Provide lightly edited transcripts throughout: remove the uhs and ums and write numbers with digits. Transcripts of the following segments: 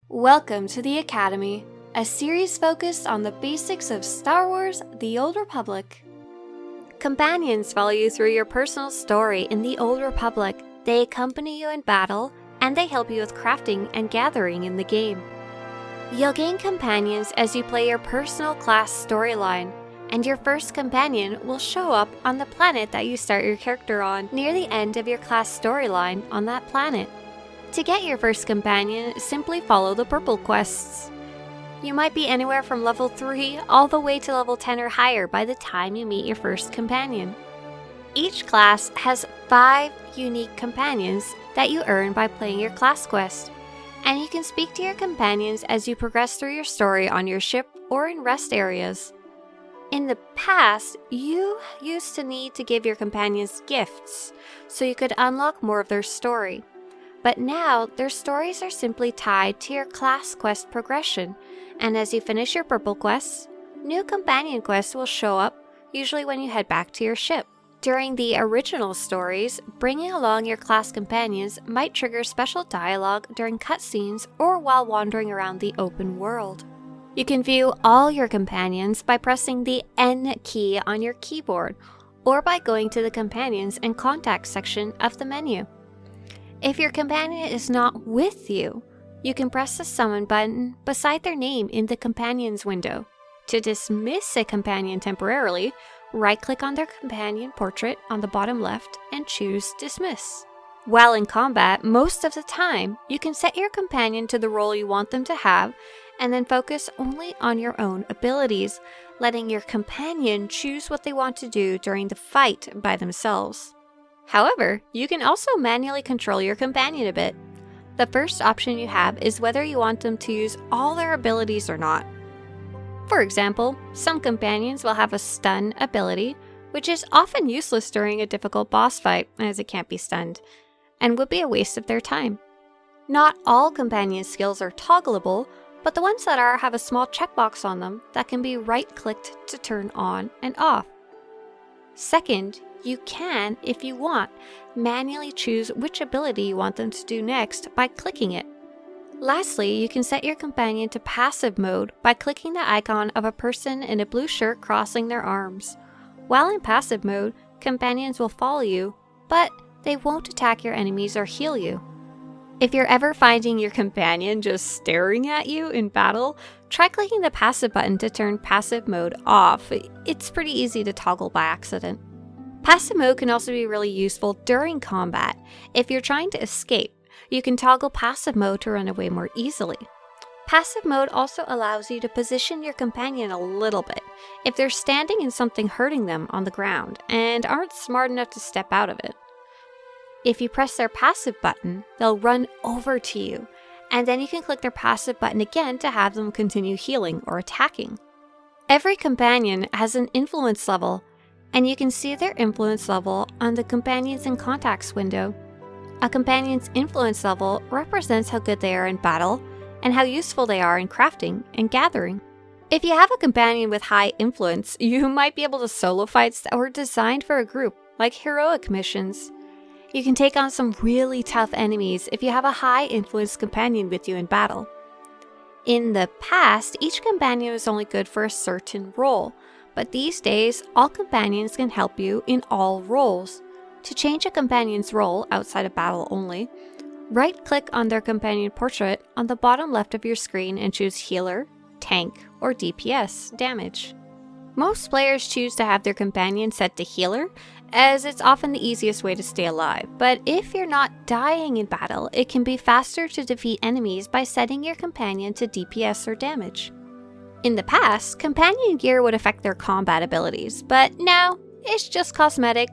Welcome to the Academy, a series focused on the basics of Star Wars: The Old Republic. Companions follow you through your personal story in the Old Republic. They accompany you in battle, and they help you with crafting and gathering in the game. You'll gain companions as you play your personal class storyline, and your first companion will show up on the planet that you start your character on near the end of your class storyline on that planet. To get your first companion, simply follow the purple quests. You might be anywhere from level 3 all the way to level 10 or higher by the time you meet your first companion. Each class has 5 unique companions that you earn by playing your class quest, and you can speak to your companions as you progress through your story on your ship or in rest areas. In the past, you used to need to give your companions gifts so you could unlock more of their story. But now, their stories are simply tied to your class quest progression, and as you finish your purple quests, new companion quests will show up, usually when you head back to your ship. During the original stories, bringing along your class companions might trigger special dialogue during cutscenes or while wandering around the open world. You can view all your companions by pressing the N key on your keyboard, or by going to the Companions and Contacts section of the menu. If your companion is not with you, you can press the Summon button beside their name in the Companions window. To dismiss a companion temporarily, right-click on their companion portrait on the bottom left and choose Dismiss. While in combat, most of the time, you can set your companion to the role you want them to have, and then focus only on your own abilities, letting your companion choose what they want to do during the fight by themselves. However, you can also manually control your companion a bit. The first option you have is whether you want them to use all their abilities or not. For example, some companions will have a stun ability, which is often useless during a difficult boss fight, as it can't be stunned, and would be a waste of their time. Not all companion skills are toggleable, but the ones that are have a small checkbox on them that can be right-clicked to turn on and off. Second, you can, if you want, manually choose which ability you want them to do next by clicking it. Lastly, you can set your companion to passive mode by clicking the icon of a person in a blue shirt crossing their arms. While in passive mode, companions will follow you, but they won't attack your enemies or heal you. If you're ever finding your companion just staring at you in battle, try clicking the passive button to turn passive mode off. It's pretty easy to toggle by accident. Passive mode can also be really useful during combat. If you're trying to escape, you can toggle passive mode to run away more easily. Passive mode also allows you to position your companion a little bit if they're standing in something hurting them on the ground and aren't smart enough to step out of it. If you press their passive button, they'll run over to you, and then you can click their passive button again to have them continue healing or attacking. Every companion has an influence level, and you can see their influence level on the Companions and Contacts window. A companion's influence level represents how good they are in battle and how useful they are in crafting and gathering. If you have a companion with high influence, you might be able to solo fights that were designed for a group, like heroic missions. You can take on some really tough enemies if you have a high influence companion with you in battle. In the past, each companion was only good for a certain role, but these days, all companions can help you in all roles. To change a companion's role outside of battle only, right-click on their companion portrait on the bottom left of your screen and choose Healer, Tank, or DPS damage. Most players choose to have their companion set to Healer, as it's often the easiest way to stay alive, but if you're not dying in battle, it can be faster to defeat enemies by setting your companion to DPS or damage. In the past, companion gear would affect their combat abilities, but now it's just cosmetic,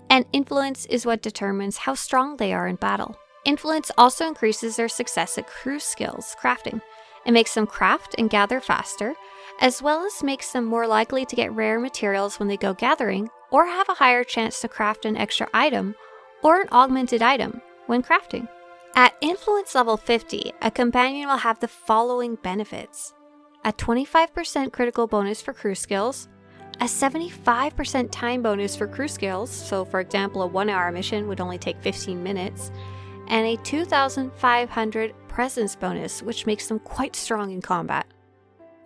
and influence is what determines how strong they are in battle. Influence also increases their success at crew skills, crafting. It makes them craft and gather faster, as well as makes them more likely to get rare materials when they go gathering, or have a higher chance to craft an extra item or an augmented item when crafting. At influence level 50, a companion will have the following benefits: a 25% critical bonus for crew skills, a 75% time bonus for crew skills, so for example a 1-hour mission would only take 15 minutes, and a 2,500 presence bonus, which makes them quite strong in combat.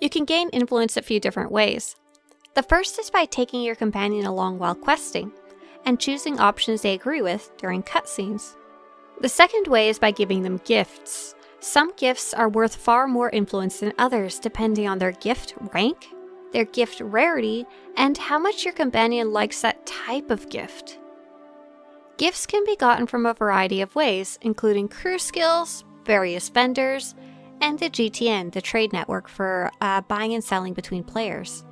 You can gain influence a few different ways. The first is by taking your companion along while questing, and choosing options they agree with during cutscenes. The second way is by giving them gifts. Some gifts are worth far more influence than others depending on their gift rank, their gift rarity, and how much your companion likes that type of gift. Gifts can be gotten from a variety of ways, including crew skills, various vendors, and the GTN, the trade network for buying and selling between players.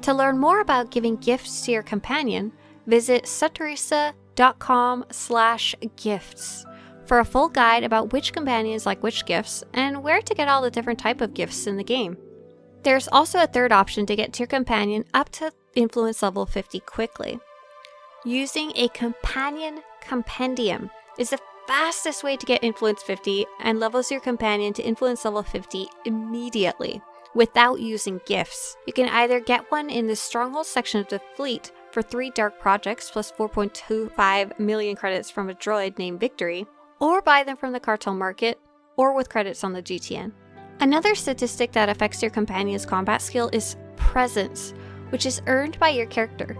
To learn more about giving gifts to your companion, visit Swtorista.com/gifts for a full guide about which companions like which gifts and where to get all the different type of gifts in the game. There's also a third option to get to your companion up to influence level 50 quickly. Using a companion compendium is the fastest way to get influence 50 and levels your companion to influence level 50 immediately without using gifts. You can either get one in the stronghold section of the fleet for 3 dark projects plus 4.25 million credits from a droid named Victory, or buy them from the cartel market, or with credits on the GTN. Another statistic that affects your companion's combat skill is presence, which is earned by your character.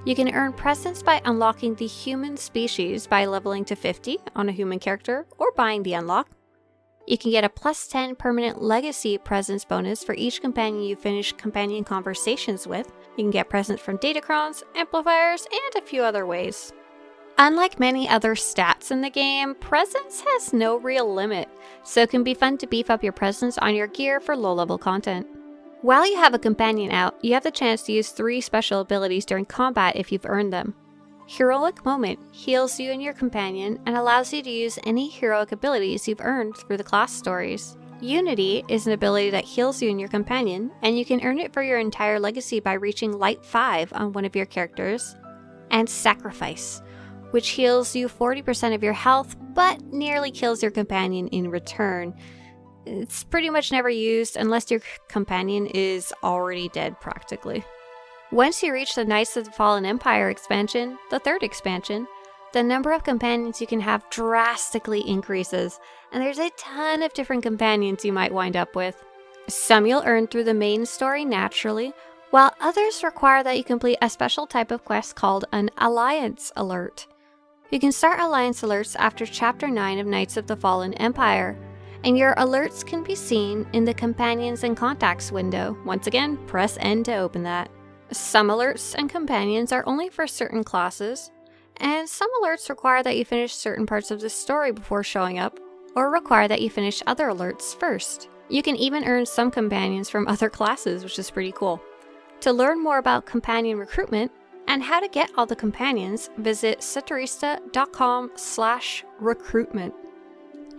You can earn presence by unlocking the human species by leveling to 50 on a human character, or buying the unlock. You can get a plus 10 permanent legacy presence bonus for each companion you finish companion conversations with. You can get presence from datacrons, amplifiers, and a few other ways. Unlike many other stats in the game, presence has no real limit, so it can be fun to beef up your presence on your gear for low-level content. While you have a companion out, you have the chance to use 3 special abilities during combat if you've earned them. Heroic Moment heals you and your companion and allows you to use any heroic abilities you've earned through the class stories. Unity is an ability that heals you and your companion, and you can earn it for your entire legacy by reaching Light 5 on one of your characters. And Sacrifice, which heals you 40% of your health, but nearly kills your companion in return. It's pretty much never used unless your companion is already dead practically. Once you reach the Knights of the Fallen Empire expansion, the 3rd expansion, the number of companions you can have drastically increases, and there's a ton of different companions you might wind up with. Some you'll earn through the main story naturally, while others require that you complete a special type of quest called an Alliance Alert. You can start Alliance Alerts after Chapter 9 of Knights of the Fallen Empire, and your alerts can be seen in the Companions and Contacts window. Once again, press N to open that. Some alerts and companions are only for certain classes, and some alerts require that you finish certain parts of the story before showing up, or require that you finish other alerts first. You can even earn some companions from other classes, which is pretty cool. To learn more about companion recruitment and how to get all the companions, visit Swtorista.com/recruitment.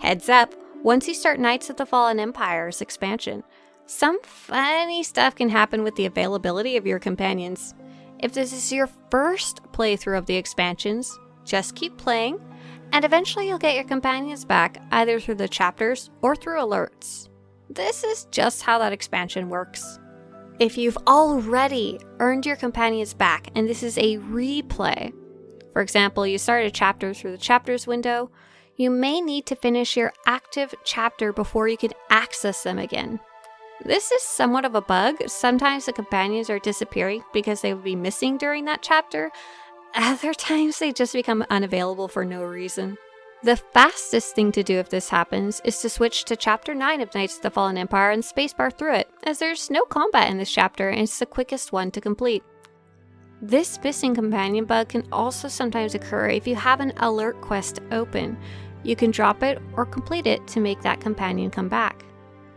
Heads up, once you start Knights of the Fallen Empire's expansion, some funny stuff can happen with the availability of your companions. If this is your first playthrough of the expansions, just keep playing, and eventually you'll get your companions back either through the chapters or through alerts. This is just how that expansion works. If you've already earned your companions back and this is a replay, for example, you start a chapter through the chapters window, you may need to finish your active chapter before you can access them again. This is somewhat of a bug. Sometimes the companions are disappearing because they would be missing during that chapter. Other times they just become unavailable for no reason. The fastest thing to do if this happens is to switch to Chapter 9 of Knights of the Fallen Empire and spacebar through it, as there's no combat in this chapter and it's the quickest one to complete. This missing companion bug can also sometimes occur if you have an alert quest open. You can drop it or complete it to make that companion come back.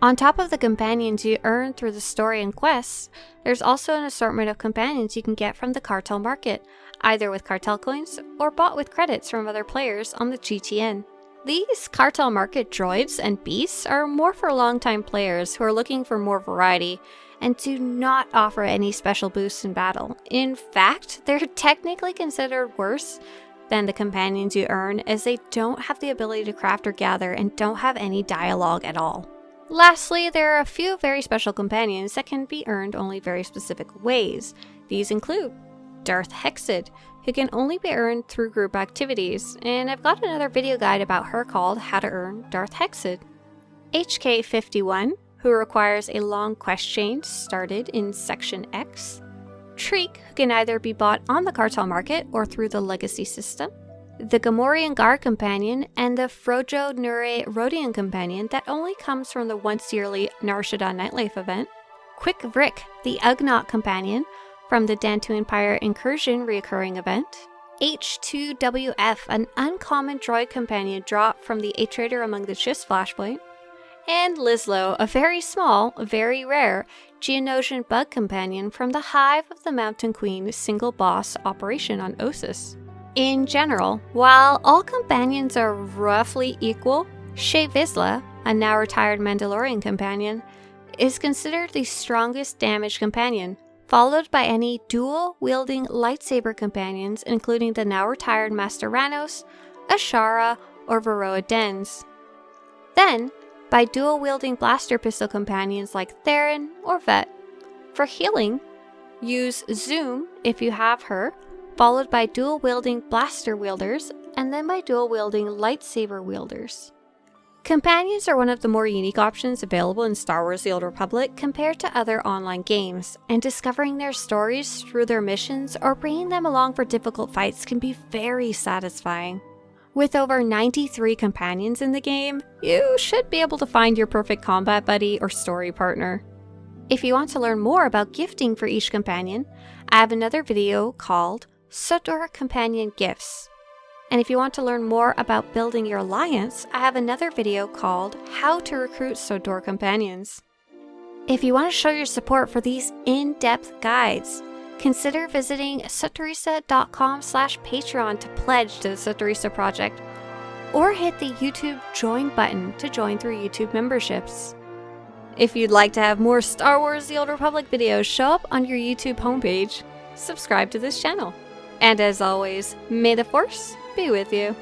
On top of the companions you earn through the story and quests, there's also an assortment of companions you can get from the cartel market, either with cartel coins or bought with credits from other players on the GTN. These cartel market droids and beasts are more for longtime players who are looking for more variety and do not offer any special boosts in battle. In fact, they're technically considered worse than the companions you earn, as they don't have the ability to craft or gather and don't have any dialogue at all. Lastly, there are a few very special companions that can be earned only very specific ways. These include Darth Hexed, who can only be earned through group activities, and I've got another video guide about her called How to Earn Darth Hexed. HK51, who requires a long quest chain started in Section X. Treek, who can either be bought on the cartel market or through the legacy system. The Gamorian Gar Companion, and the Frojo Nure Rodian Companion that only comes from the once-yearly Nar Shaddaa Nightlife event. Quick Vrick, the Ugnaught Companion, from the Dantu Empire Incursion reoccurring event. H2WF, an uncommon droid companion dropped from the A-Trader Among the Shifts flashpoint. And Lizlo, a very small, very rare Geonosian bug companion from the Hive of the Mountain Queen single boss operation on Ossus. In general, while all companions are roughly equal, Shae Vizsla, a now retired Mandalorian companion, is considered the strongest damage companion, followed by any dual-wielding lightsaber companions including the now retired Master Ranos, Ashara, or Varroa Dens. Then, by dual-wielding blaster pistol companions like Theron or Vet. For healing, use Zoom if you have her, followed by dual-wielding blaster wielders, and then by dual-wielding lightsaber wielders. Companions are one of the more unique options available in Star Wars The Old Republic compared to other online games, and discovering their stories through their missions or bringing them along for difficult fights can be very satisfying. With over 93 companions in the game, you should be able to find your perfect combat buddy or story partner. If you want to learn more about gifting for each companion, I have another video called SWTOR Companion Gifts. And if you want to learn more about building your alliance, I have another video called How to Recruit SWTOR Companions. If you want to show your support for these in-depth guides, consider visiting Swtorista.com/Patreon to pledge to the Swtorista project, or hit the YouTube Join button to join through YouTube memberships. If you'd like to have more Star Wars The Old Republic videos show up on your YouTube homepage, subscribe to this channel. And as always, may the Force be with you.